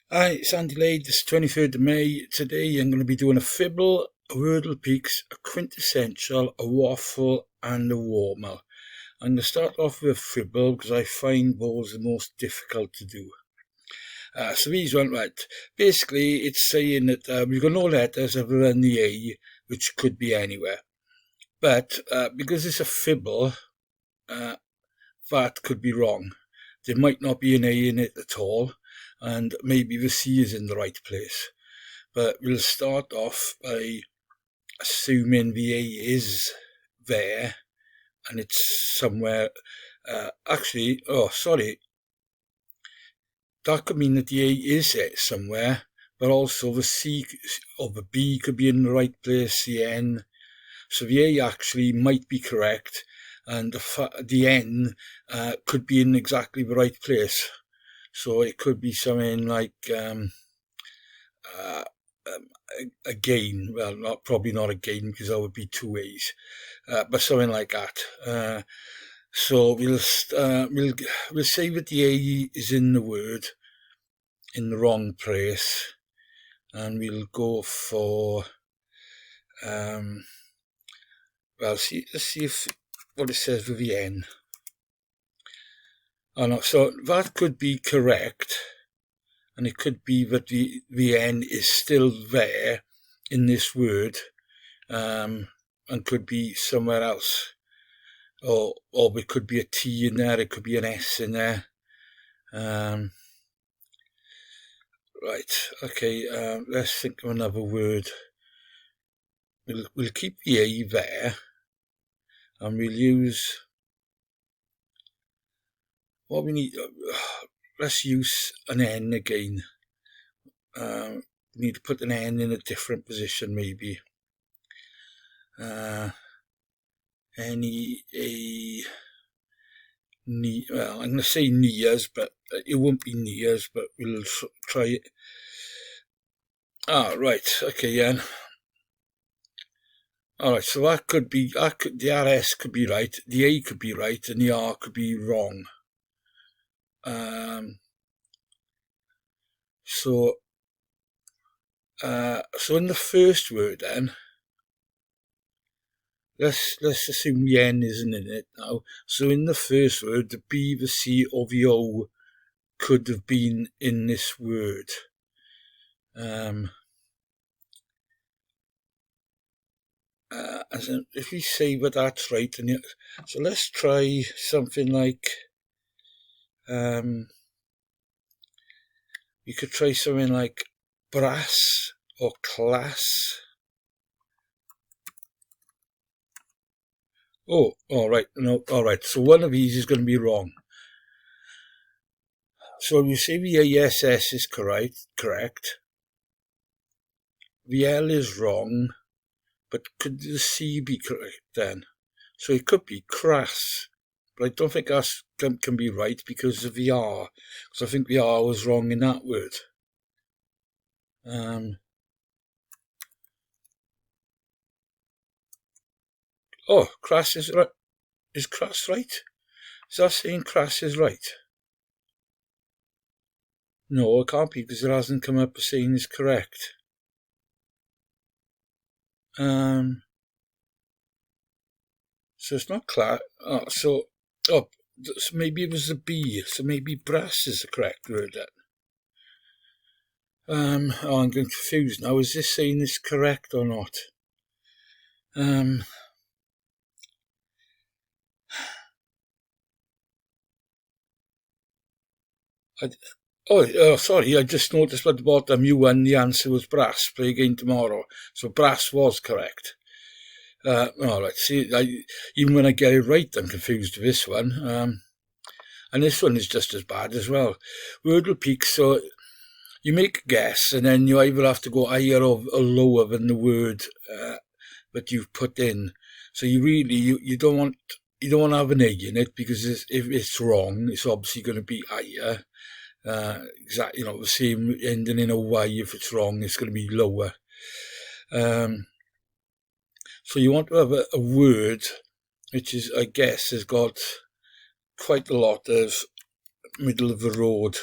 Hi, it's Andy Lade. It's 23rd of May. Today I'm going to be doing a Fibble, a Wordle Peaks, a Quintessential, a Waffle and a Warmle. I'm going to start off with Fibble because I find those the most difficult to do. So these went right. Basically, it's saying that we've got no letters other than the A, which could be anywhere. But because it's a Fibble, that could be wrong. There might not be an A in it at all, and maybe the C is in the right place. But we'll start off by assuming the A is there, and it's somewhere. That could mean that the A is there somewhere, but also the C or the B could be in the right place, the N. So the A actually might be correct, and the N could be in exactly the right place. So it could be something like again, well, probably not again because that would be two A's, but something like that. So we'll say that the A is in the word in the wrong place, and we'll go for let's see if what it says with the N. Oh no, so that could be correct, and it could be that the N is still there in this word, and could be somewhere else, or there could be a T in there, it could be an S in there. Right, okay, let's think of another word. We'll keep the A there, and we'll use what we need. Let's use an N again. We need to put an N in a different position, maybe. Well, I'm going to say nears, but it won't be nears, but we'll try it. Right, okay, yeah. Alright, so that could be, the RS could be right, the A could be right, and the R could be wrong. So in the first word then, let's assume the N isn't in it now. So in the first word, the B, the C, or the O could have been in this word. If we say that that's right, so let's try something like, you could try something like brass or class. Oh, all right, no, all right. So one of these is going to be wrong. So you say the ASS is correct. The L is wrong, but could the C be correct then? So it could be crass, but I don't think that can be right because of the R, because I think the R was wrong in that word. Oh, crass is right. Is crass right? Is that saying crass is right? No, it can't be because it hasn't come up as saying is correct. So it's not class. So maybe it was a B. So maybe brass is the correct word then. I'm getting confused now. Is this saying it's correct or not? Sorry, I just noticed at the bottom you won, the answer was brass. Play again tomorrow. So brass was correct. Alright, see, even when I get it right, I'm confused with this one. And this one is just as bad as well. Wordle peaks, so you make a guess, and then you either have to go higher or lower than the word that you've put in. So you don't want to have an A in it, because if it's wrong, it's obviously going to be higher. Exactly, the same ending in a Y. If it's wrong, it's going to be lower. So you want to have a word which is, I guess, has got quite a lot of middle of the road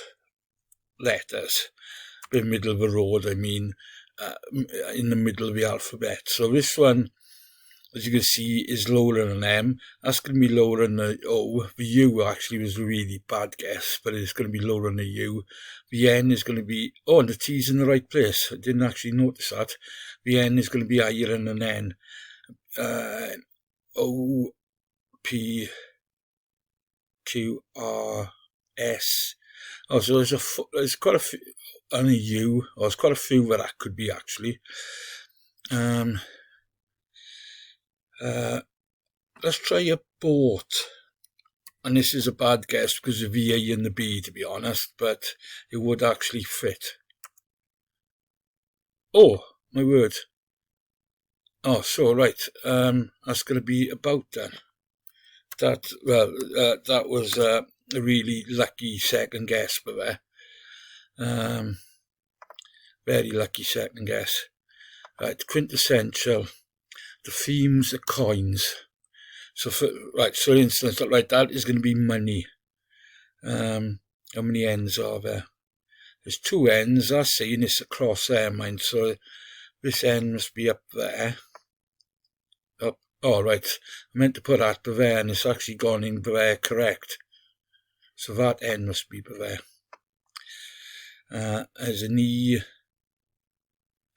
letters. the middle of the road, I mean, in the middle of the alphabet. So this one, as you can see, is lower than an M. That's going to be lower than the O. The U actually was a really bad guess, but it's going to be lower than the U. The N is going to be, oh, and the T's in the right place. I didn't actually notice that. The N is going to be higher than an N. O, P, Q, R, S. Oh, so there's quite a few, and a U. Oh, there's quite a few where that could be actually. Let's try a boat. And this is a bad guess because of the A and the B, to be honest, but it would actually fit. Oh, my word. Oh, so right, that's going to be about then. That was a really lucky second guess, but very lucky second guess. Right, quintessential. The themes are coins. So for instance, right, that is going to be money. How many N's are there? There's 2 N's. That's saying it's across there, mine. So this N must be up there. Up. Oh, right. I meant to put that there, and it's actually gone in there correct. So that N must be there. There's an E.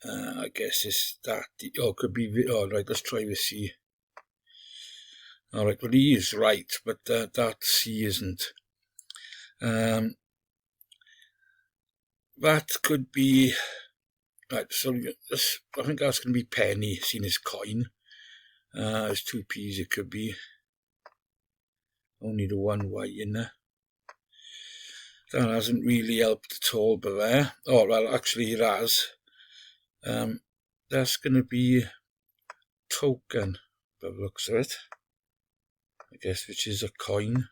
I guess it's that. Oh, could be. Oh, right. Let's try the C. All right, well, E is right, but that C isn't. That could be, right, so I think that's going to be penny, seen as coin. There's 2 P's it could be. Only the 1 Y in there. That hasn't really helped at all, but there. Oh, well, actually it has. That's going to be token, by the looks of it. I guess, which is a coin.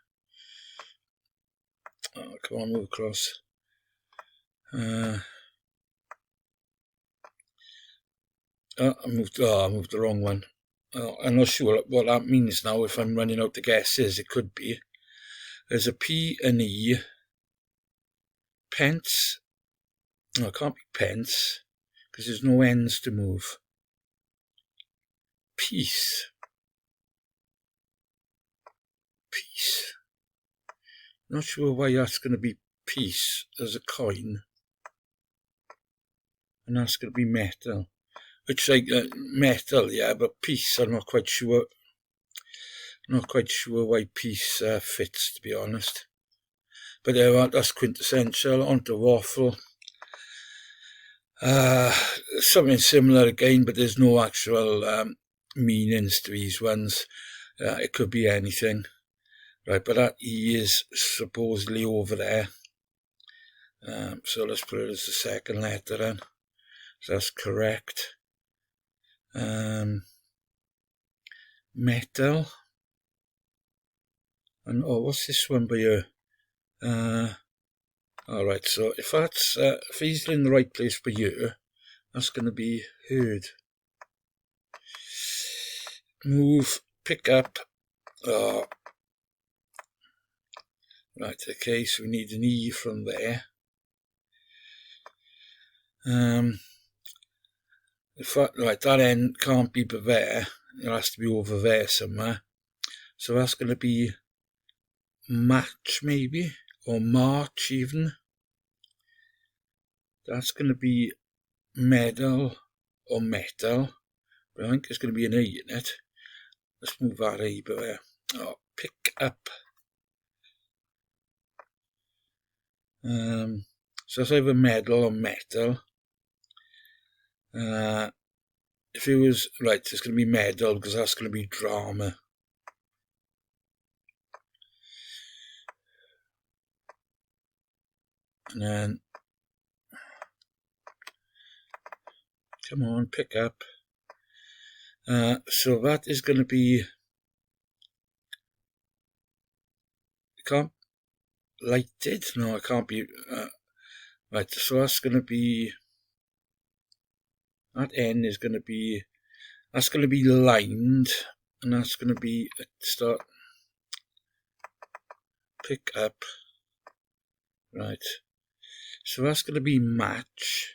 Oh, come on, move across. I moved the wrong one. I'm not sure what that means now. If I'm running out of guesses, it could be. There's a P and E. Pence. No, it can't be pence, because there's no N's to move. Peace. Peace. Not sure why that's going to be peace as a coin. And that's going to be metal. It's like metal, yeah, but peace, I'm not quite sure. Not quite sure why peace fits, to be honest. But that's quintessential. On to waffle. Something similar again, but there's no actual meanings to these ones. It could be anything. Right, but that E is supposedly over there. So let's put it as the second letter then. So that's correct. Metal. And oh, what's this one by here? Alright, so if that's if he's in the right place for you, that's going to be heard. Move, pick up. Right, okay, so we need an E from there. Right, that end can't be there. It has to be over there somewhere. So that's going to be match maybe, or March even. That's going to be medal or metal. But I think there's going to be an A in it. Let's move that A there. Oh, pick up. So it's either medal or metal. If it was, right, it's going to be medal because that's going to be drama. And then, come on, pick up. So that is going to be, can't, lighted? No, it can't be, right, so that's going to be, that N is going to be, that's going to be lined, and that's going to be, start, pick up, right, So that's going to be match.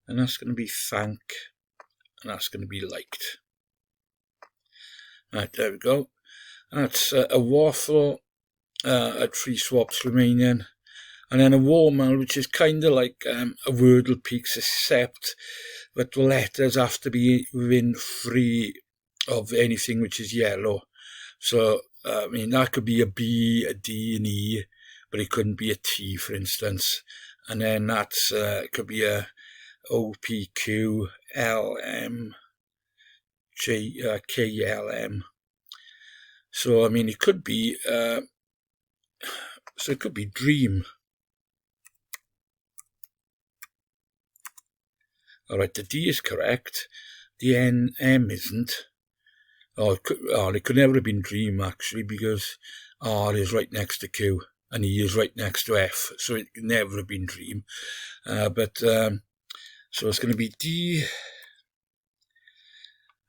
And that's going to be thank. And that's going to be liked. Right, there we go. That's a waffle at 3 swaps remaining. And then a Warmle, which is kind of like a Wordle peaks, except that the letters have to be within 3 of anything which is yellow. So, I mean, that could be a B, a D, an E, but it couldn't be a T, for instance. And then that's it could be a O, P, Q, L, M, J, K, L, M. So, I mean, it could be, so it could be dream. Alright, the D is correct. The M isn't. It could never have been dream, actually, because R is right next to Q and E is right next to F, so it could never have been dream. So it's going to be D.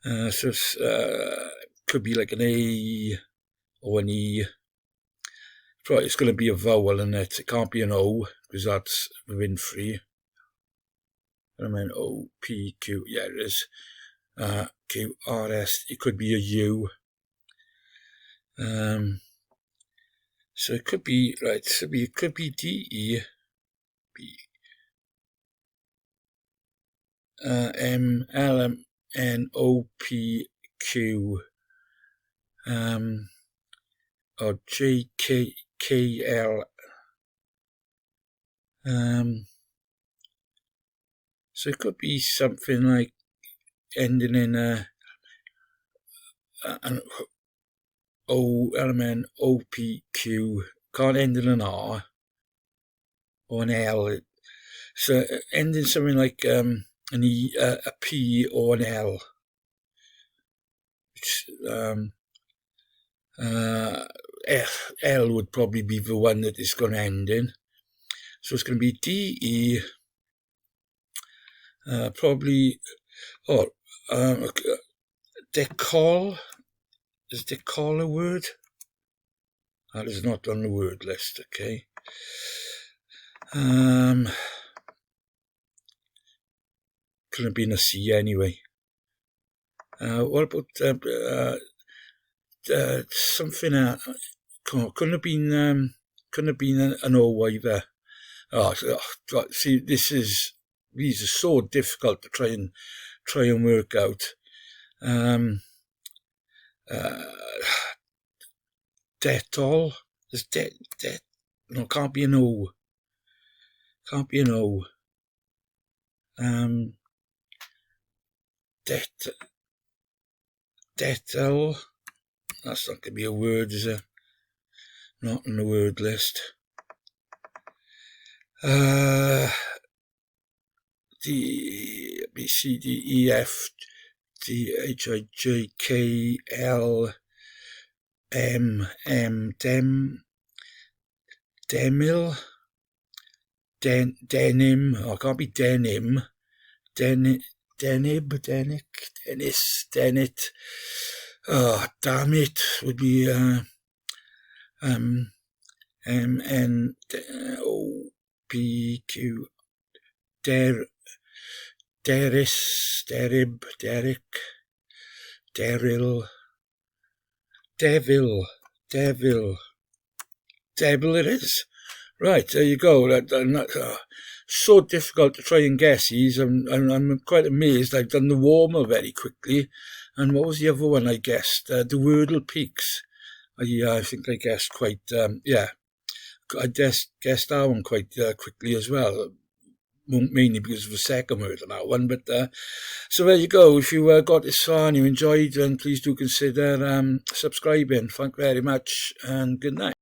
So it's, could be like an A or an E. Right, it's going to be a vowel in it. It can't be an O, because that's within 3. I mean, O, P, Q, yeah, it is. Q, R, S, it could be a U. So it could be, right, so it could be D, E, B, M, L, M, N, O, P, Q, or J, K, K, L. So it could be something like ending in an O, L, M, O, P, Q. Can't end in an R or an L. So ending something like an E, a P or an L. Which, L would probably be the one that it's going to end in. So it's going to be D, E. Probably, decol. Is decol a word? That is not on the word list, okay. Couldn't have been a C anyway. What about something couldn't have been an O either. See, these are so difficult to try and work out. Detol. There's no, can't be an O. Can't be an O. Detel. That's not going to be a word, is it? Not on the word list. D, B, C, D, E, F, D, H, I, J, K, L, M, Demil, Denim, oh, it can't be Denim, Denib, Denic, Dennis, Denit, oh, damn it, would be, M, N, O, P, Q, Deris, Derib, Derek, Deril, Devil it is. Right, there you go. So difficult to try and guess these. I'm quite amazed. I've done the Warmle very quickly. And what was the other one I guessed? The Wordle peaks. I think I guessed quite, I guessed that one quite quickly as well. Mainly because of the second word on that one, but so there you go. If you got this far and you enjoyed, then please do consider subscribing. Thank you very much, and good night.